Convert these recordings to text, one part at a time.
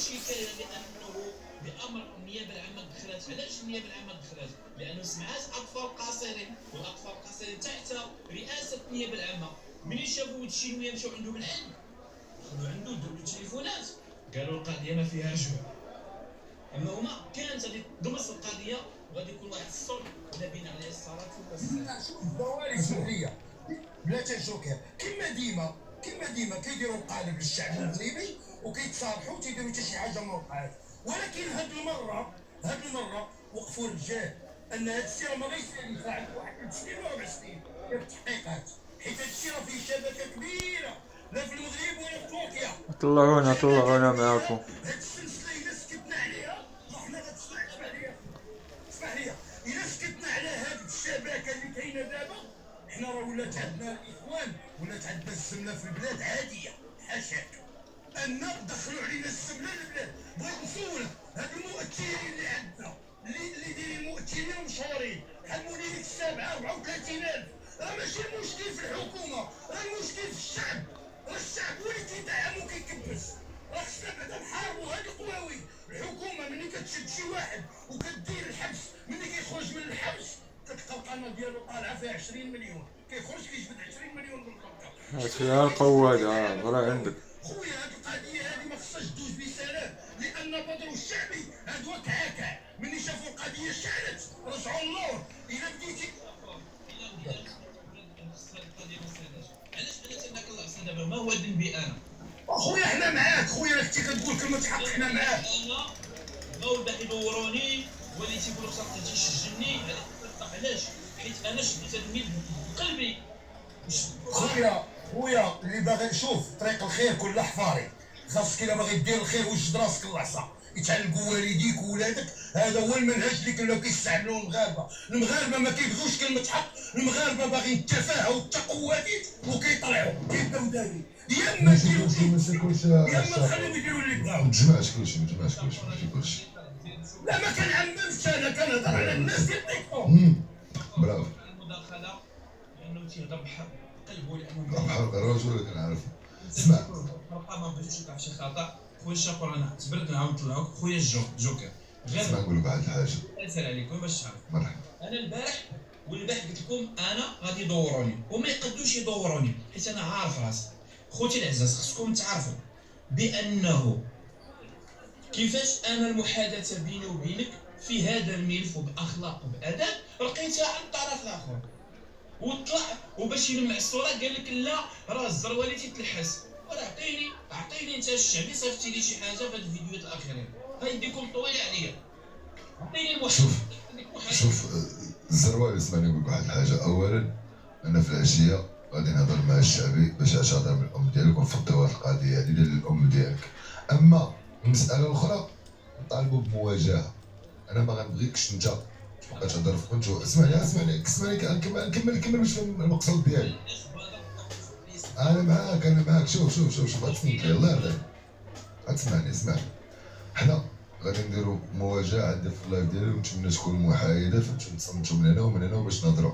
شكايه لانه بامر النيابه العامه دخلت. علاش النيابه العامه دخلت؟ لانه سمعات اطفال قاصرين، والاطفال القاصرين تحت رئاسه النيابه العامه. ملي شافوا هاد الشيء مشاو عندهم العلم، دخلوا عنده داروا التليفونات، قالوا القضيه ما فيها رجوع. اما هما كانت غادي تدمس القضيه وغادي يكون واحد الصلح لا بين عليه الصلاه والسلام. شوف الضوالي سوريه بلا تنشوكها كما ديما كيديروا القالب للشعب المغربي وكيتصالحوا وتيديروا حتى شي حاجه ما وقعات. ولكن هاد المره وقفوا الرجال ان هاد الشيء ما غيساليش واحد 3 سنين و 4 سنين ديال التحقيقات، حيت هاد الشيء راه فيه شبكه كبيره لا في المغرب ولا في تركيا. طلعونا معاكم. هاد السلسله الا سكتنا عليها ما حنا غتسمع. اسمح لي الا سكتنا على هاد الشبكه اللي كاينه دابا حنا راه ولات عندنا الاخوان، ولات عندنا السمنه في البلاد عاديه. حاشاك ان دخلوا علينا السمنه للبلاد. بغيت نسولك هاد المؤثرين اللي عندنا اللي دايرين مؤثرين مشهورين بحال موليد السابعه 34,000، راه ماشي المشكل في الحكومه، راه المشكل في الشعب. راه الشعب هو اللي كيدعم وكيكبس. راه خصنا بعدا نحاربوا هاد القواوي. الحكومه ملي كتشد شي واحد وكدير الحبس، ملي كيخرج من الحبس كتلقى القناه ديالو طالعه فيها 20 مليون، كيخرج كيجبد 20 مليون من الخلطه. هاد فيها القوادة راه عندك. خويا هاد القضيه هادي ما خصهاش دوز بسلام، لان بدر الشعبي هادو كعكع ملي شافوا القضيه شعلت رجعوا اللور. الا بديتي علاش انا كنلاحظ دابا ما هو ذنبي انا؟ خويا حنا معاك، خويا راك كتقول كلمه حق، حنا معاك. انا بغاو باقي يدوروني وليت يقولوا خصك تجي تسجلني. علاش؟ حيت انا شديت هاد الميل بقلبي. خويا اللي باغي نشوف طريق الخير كل حفاري. خاصك الا باغي دير الخير وجد راسك العصا، يتعلقوا والديك وولادك. هذا هو المنهج اللي كانوا كيستعملوه المغاربه ما كيبغوش كلمه حق. المغاربه باغيين التفاهه والتقواديد وكيطلعوا كيبداو دايرين يا اما يديروا يا اما نخليهم يديروا اللي بغاو. ما تجمعش كلشي لا ما كنعممش، انا كنهضر على الناس ديال التيكتوك. برافو. المداخله لانه تيهضر بحق قلبه، لانه بحال الرجل اللي كنعرف. اسمع ما بغيتش نوقع في شي خطا. خويا الشاكور انا تبرد نعاود نطلعوك. خويا الجوكر اسمع نقول لك واحد الحاجه. نسال عليكم باش تعرف. مرحبا. انا البارح قلت لكم انا غادي يدوروني وما يقدوش يدوروني، حيت انا عارف راسي. خوتي العزاز خصكم تعرفوا بانه كيفاش انا المحادثه بيني وبينك في هذا الملف وباخلاق وباداب لقيتها عند الطرف الاخر، وطلع وباش يلمع الصوره قال لك لا راه الزروالي تيتلحس. ولا عطيني انت الشعبي صيفطتي لي شي حاجه في هاد الفيديوهات الاخرين، ها يديكم طويله عليا. عطيني شوف الزروالي. اسمعني نقول لك واحد الحاجه. اولا انا في العشيه غادي نهضر مع الشعبي باش اعتذر من الام ديالك ونفضوا هاد القضيه هادي ديال الام ديالك. اما المساله الاخرى نطالبوا بمواجهه. انا ما غنبغيكش انت تبقى تهضر في كنت. اسمعني نكمل باش تفهم المقصود ديالي. انا معاك. شوف غتسمعني. الله يرضيك غتسمعني. اسمعني، حنا غادي نديرو مواجهه عندي في اللايف ديالي ونتمنى تكون محايده، فهمتوا؟ نتصنتوا من هنا ومن هنا باش نهضروا.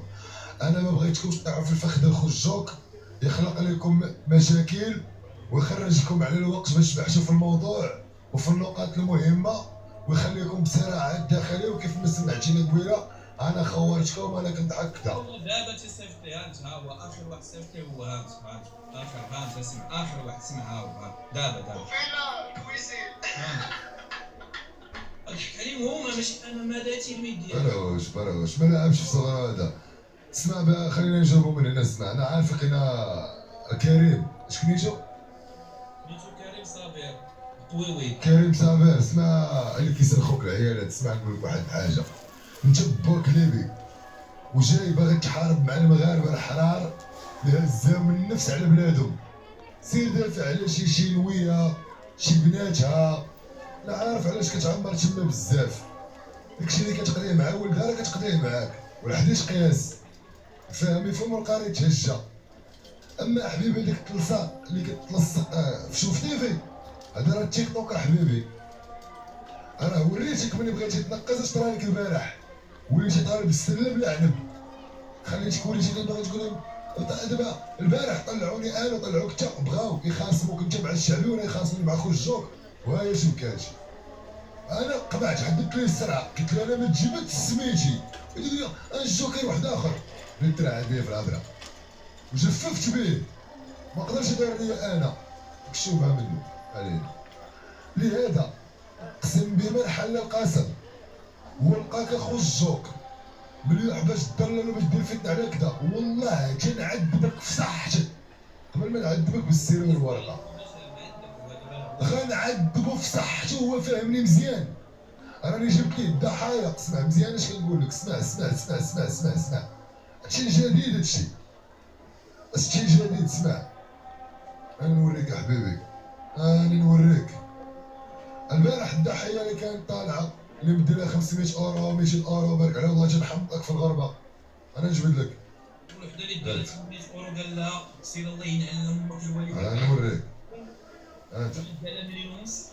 انا ما بغيتكمش تقعوا في الفخ اخو الجوك يخلق لكم مشاكل ويخرجكم على الوقت باش تبحثوا في الموضوع وفي النقاط المهمه ويخليكم بصراع داخلي. وكيف ما سمعتيني قبيله انا خورتكم انا كنت هكذا. دابا تيصيفطي انت ها هو اخر واحد صيفطي هو هانت اخر اسمع اخر واحد سمع ها هو دابا فين كويسين اضحك عليهم هما ماشي انا. ماذا تلميذ ديالي براوش ما نلعبش في صغار هذا. اسمع بقى خلينا نجاوبوا من هنا. اسمع انا عارفك انا كريم. شكون نيتو كريم صابر طويوي. كريم صابر. اسمع اللي كيسرخوك العيالات. اسمع نقول لك واحد الحاجه. انت بوك ليبي وجاي باغي تحارب مع المغاربه الحرار اللي هزاو من النفس على بلادهم. سير دافع على شي شينويه شي بناتها. لا عارف علاش كتعمر تما بزاف. داكشي اللي كتقضيه مع ولدها راه كتقضيه معاك ولا حديش قياس. فاهم يفهم القاري يتهجى. اما حبيبي ديك الطلسه اللي كتلصق في شوف تيفي هذا راه التيك توك حبيبي. راه وريتك ملي بغيتي تنقز اش طرا لك البارح. وليتي طالب السلم العنب. خليتك وليتي باغي تقول لهم دابا البارح طلعوني انا وطلعوك انت بغاو يخاصموك انت مع الشعبي ولا يخاصموني مع خو الجوك. وهي شوف كاجي انا قبعت حددت لي السرعه قلت له انا ما تجبدت سميتي يقول لي الجوكر واحد اخر اللي ترعد بيه في الهضره وجففت به ما قدرش يدير لي انا مكشوفه منه علينا. لهذا اقسم بما حل القسم هو لقاك اخو الجوكر مليح باش تضلل وباش دير فتنه على كذا والله تنعذبك في صحتك قبل ما نعذبك بالسيره والورقه غنعذبو في صحته وهو فاهمني مزيان. راني جبت ليه الضحايا اسمع مزيان اش كنقول لك اسمع اسمع اسمع اسمع اسمع اسمع هادشي جديد هادشي جديد اسمع انا نوريك يا حبيبي انا نوريك. البارح الضحيه اللي كانت طالعه اللي مدي لها 500 اورو 200 اورو بارك عليها والله تنحمقك في الغربه انا نجبد لك. الوحده اللي دارت 800 اورو قال لها سير الله ينعل امك الوالده انا نوريك انت قال لها مليون ونص